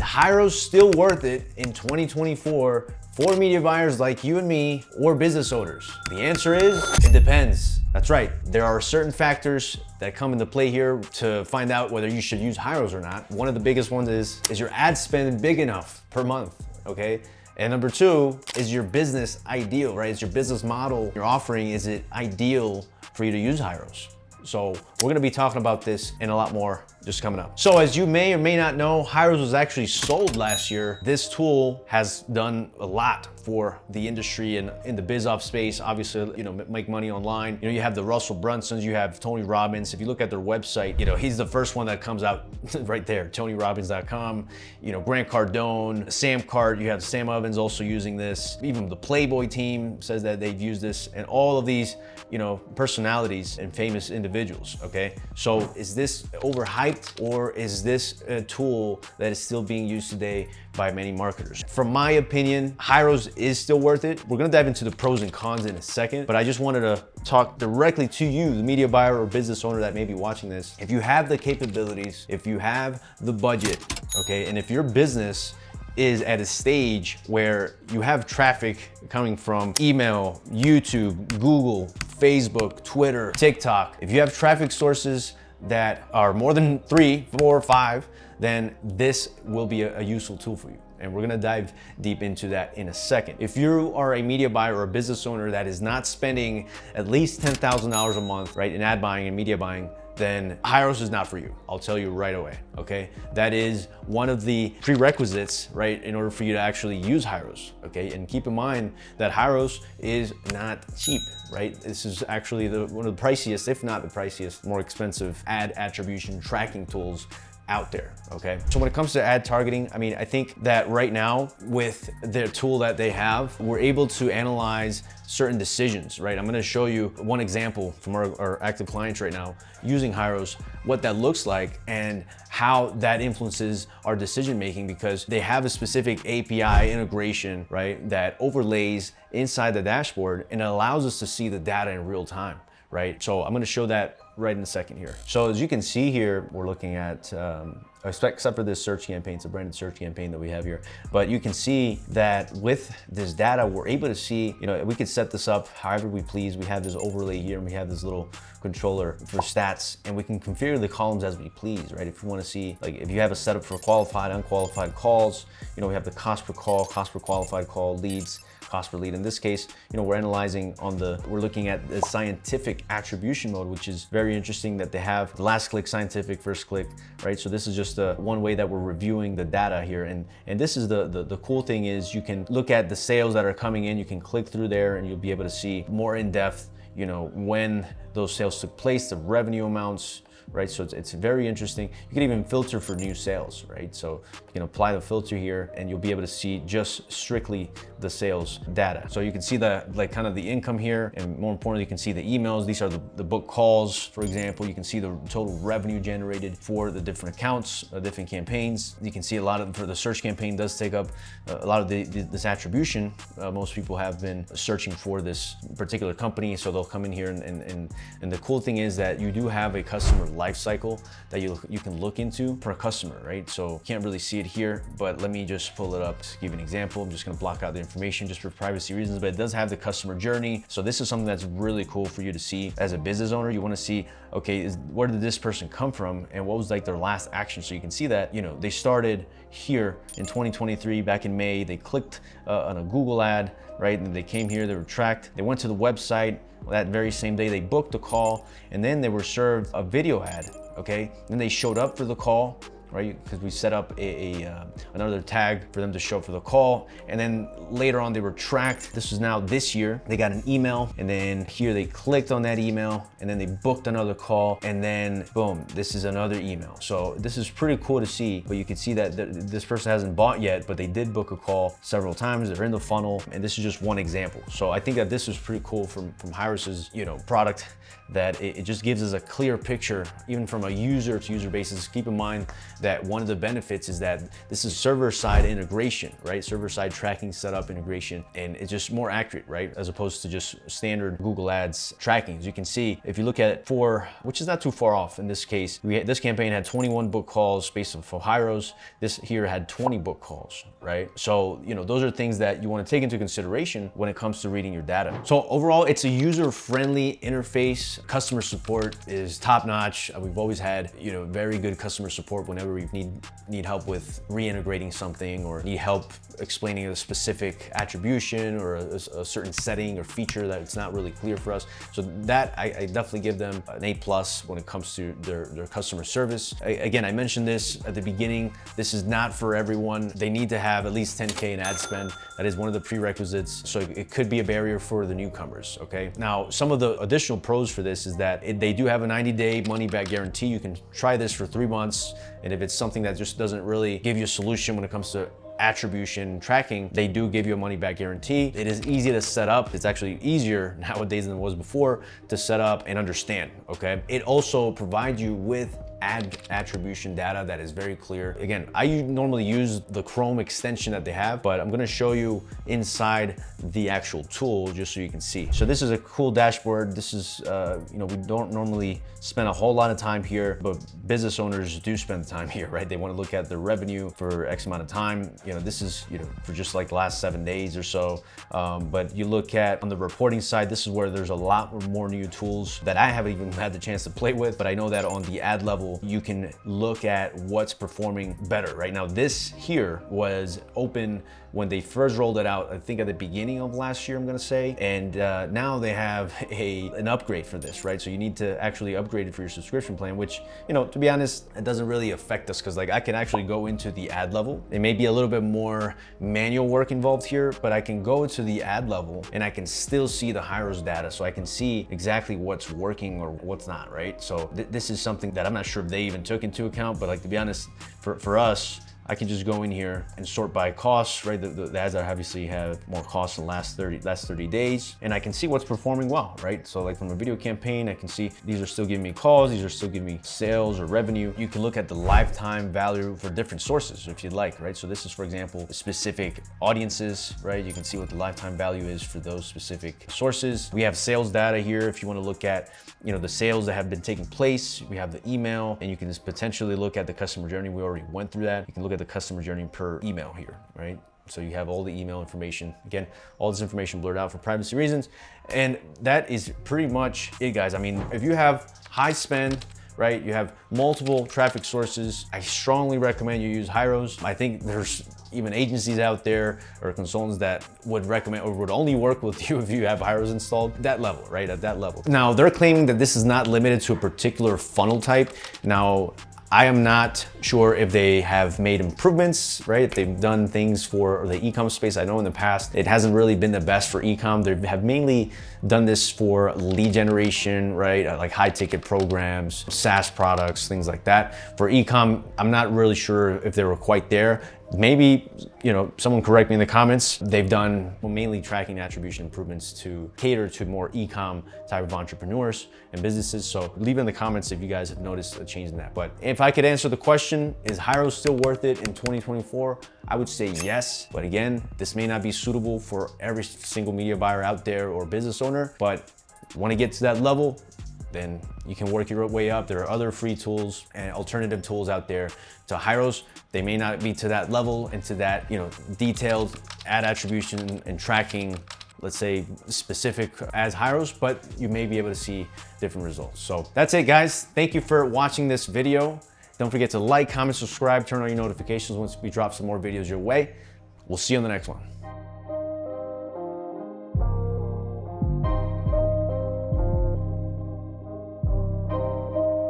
Hyros still worth it in 2024 for media buyers like you and me or business owners? The answer is, it depends. That's right, there are certain factors that come into play here to find out whether you should use Hyros or not. One of the biggest ones is your ad spend big enough per month, okay? And number two, is your business ideal, right? Is your business model you're offering, is it ideal for you to use Hyros? So we're gonna be talking about this and a lot more just coming up. So as you may or may not know, Hyros was actually sold last year. This tool has done a lot for the industry and in the biz ops space. Obviously, you know, make money online. You know, you have the Russell Brunsons, you have Tony Robbins. If you look at their website, you know, he's the first one that comes out right there, TonyRobbins.com. You know, Grant Cardone, Sam Cart, you have Sam Ovens also using this. Even the Playboy team says that they've used this, and all of these, you know, personalities and famous individuals, okay? So is this overhyped, or is this a tool that is still being used today by many marketers? From my opinion, Hyros is still worth it. We're gonna dive into the pros and cons in a second, but I just wanted to talk directly to you, the media buyer or business owner that may be watching this. If you have the capabilities, if you have the budget, okay, and if your business is at a stage where you have traffic coming from email, YouTube, Google, Facebook, Twitter, TikTok, if you have traffic sources that are more than 3, 4, 5, then this will be a useful tool for you. And we're gonna dive deep into that in a second. If you are a media buyer or a business owner that is not spending at least $10,000 a month, right, in ad buying and media buying, then Hyros is not for you. I'll tell you right away, okay? That is one of the prerequisites, right, in order for you to actually use Hyros, okay? And keep in mind that Hyros is not cheap, right? This is actually one of the priciest, if not the priciest, more expensive ad attribution tracking tools out there, okay? So when it comes to ad targeting, I mean, I think that right now with their tool that they have, we're able to analyze certain decisions, right? I'm gonna show you one example from our active clients right now using Hyros, what that looks like and how that influences our decision-making, because they have a specific API integration, right, that overlays inside the dashboard and it allows us to see the data in real time, right? So I'm gonna show that right in a second here. So as you can see here, we're looking at, except for this search campaign, it's a branded search campaign that we have here. But you can see that with this data, we're able to see, you know, we could set this up however we please. We have this overlay here and we have this little controller for stats, and we can configure the columns as we please, right? If you wanna see, like if you have a setup for qualified, unqualified calls, you know, we have the cost per call, cost per qualified call, leads, cost per lead. In this case, you know, we're analyzing we're looking at the scientific attribution mode, which is very interesting that they have the last click scientific, first click, right? So this is just one way that we're reviewing the data here. And this is the cool thing is you can look at the sales that are coming in, you can click through there and you'll be able to see more in depth, you know, when those sales took place, the revenue amounts, right? So it's very interesting. You can even filter for new sales, right? So you can apply the filter here and you'll be able to see just strictly the sales data. So you can see the, like kind of the income here, and more importantly, you can see the emails. These are the book calls, for example. You can see the total revenue generated for the different accounts, different campaigns. You can see a lot of, for the search campaign does take up a lot of this attribution. Most people have been searching for this particular company, so they'll come in here and the cool thing is that you do have a customer life cycle that you can look into per customer, right? So can't really see it here, but let me just pull it up to give you an example. I'm just gonna block out the information just for privacy reasons, but it does have the customer journey. So this is something that's really cool for you to see as a business owner. You wanna see, okay, where did this person come from and what was like their last action? So you can see that, you know, they started here in 2023, back in May, they clicked on a Google ad, right? And they came here, they were tracked, they went to the website, that very same day they booked a call, and then they were served a video ad, okay? Then they showed up for the call, right? Because we set up another tag for them to show up for the call. And then later on they were tracked. This was now this year. They got an email, and then here they clicked on that email, and then they booked another call, and then boom, this is another email. So this is pretty cool to see, but you can see that this person hasn't bought yet, but they did book a call several times. They're in the funnel, and this is just one example. So I think that this is pretty cool from Hyros's, you know, product, that it just gives us a clear picture, even from a user to user basis. Keep in mind that one of the benefits is that this is server-side integration, right? Server-side tracking setup integration, and it's just more accurate, right? As opposed to just standard Google Ads tracking. As you can see, if you look at it which is not too far off in this case, this campaign had 21 book calls based on Hyros. This here had 20 book calls, right? So, you know, those are things that you want to take into consideration when it comes to reading your data. So overall, it's a user-friendly interface. Customer support is top-notch. We've always had, you know, very good customer support whenever we need help with reintegrating something or need help explaining a specific attribution or a certain setting or feature that it's not really clear for us. So that I definitely give them an A+ when it comes to their customer service. Again, I mentioned this at the beginning. This is not for everyone. They need to have at least 10K in ad spend. That is one of the prerequisites. So it could be a barrier for the newcomers, okay? Now, some of the additional pros for this is that they do have a 90-day money-back guarantee. You can try this for 3 months, and if it's something that just doesn't really give you a solution when it comes to attribution tracking, they do give you a money-back guarantee. It is easy to set up. It's actually easier nowadays than it was before to set up and understand, okay? It also provides you with ad attribution data that is very clear. Again, I normally use the Chrome extension that they have, but I'm gonna show you inside the actual tool just so you can see. So this is a cool dashboard. This is, you know, we don't normally spend a whole lot of time here, but business owners do spend the time here, right? They wanna look at their revenue for X amount of time. You know, this is, you know, for just like the last 7 days or so. But you look at on the reporting side, this is where there's a lot more new tools that I haven't even had the chance to play with, but I know that on the ad level, you can look at what's performing better. Right now, this here was open when they first rolled it out, I think at the beginning of last year, I'm gonna say. And now they have an upgrade for this, right? So you need to actually upgrade it for your subscription plan, which, you know, to be honest, it doesn't really affect us because like I can actually go into the ad level. It may be a little bit more manual work involved here, but I can go to the ad level and I can still see the Hyros data. So I can see exactly what's working or what's not, right? So this is something that I'm not sure if they even took into account, but like to be honest, for us, I can just go in here and sort by costs, right? The ads that obviously have more costs in the last 30 days, and I can see what's performing well, right? So like from a video campaign, I can see these are still giving me calls, these are still giving me sales or revenue. You can look at the lifetime value for different sources if you'd like, right? So this is, for example, specific audiences, right? You can see what the lifetime value is for those specific sources. We have sales data here if you want to look at, you know, the sales that have been taking place. We have the email, and you can just potentially look at the customer journey. We already went through that. You can look at the customer journey per email here, right? So you have all the email information. Again, all this information blurred out for privacy reasons. And that is pretty much it, guys. I mean, if you have high spend, right? You have multiple traffic sources. I strongly recommend you use Hyros. I think there's even agencies out there or consultants that would recommend or would only work with you if you have Hyros installed. That level, right? At that level. Now, they're claiming that this is not limited to a particular funnel type. Now, I am not sure if they have made improvements, right? If they've done things for the e-com space. I know in the past, it hasn't really been the best for e-com. They have mainly done this for lead generation, right? Like high ticket programs, SaaS products, things like that. For e-com, I'm not really sure if they were quite there. Maybe, you know, someone correct me in the comments. They've done mainly tracking attribution improvements to cater to more e-com type of entrepreneurs and businesses. So leave in the comments if you guys have noticed a change in that. But if I could answer the question, is Hyros still worth it in 2024? I would say yes. But again, this may not be suitable for every single media buyer out there or business owner, but want to get to that level, then you can work your way up. There are other free tools and alternative tools out there to Hyros. They may not be to that level and to that, you know, detailed ad attribution and tracking, let's say specific as Hyros, but you may be able to see different results. So that's it, guys. Thank you for watching this video. Don't forget to like, comment, subscribe, turn on your notifications once we drop some more videos your way. We'll see you on the next one.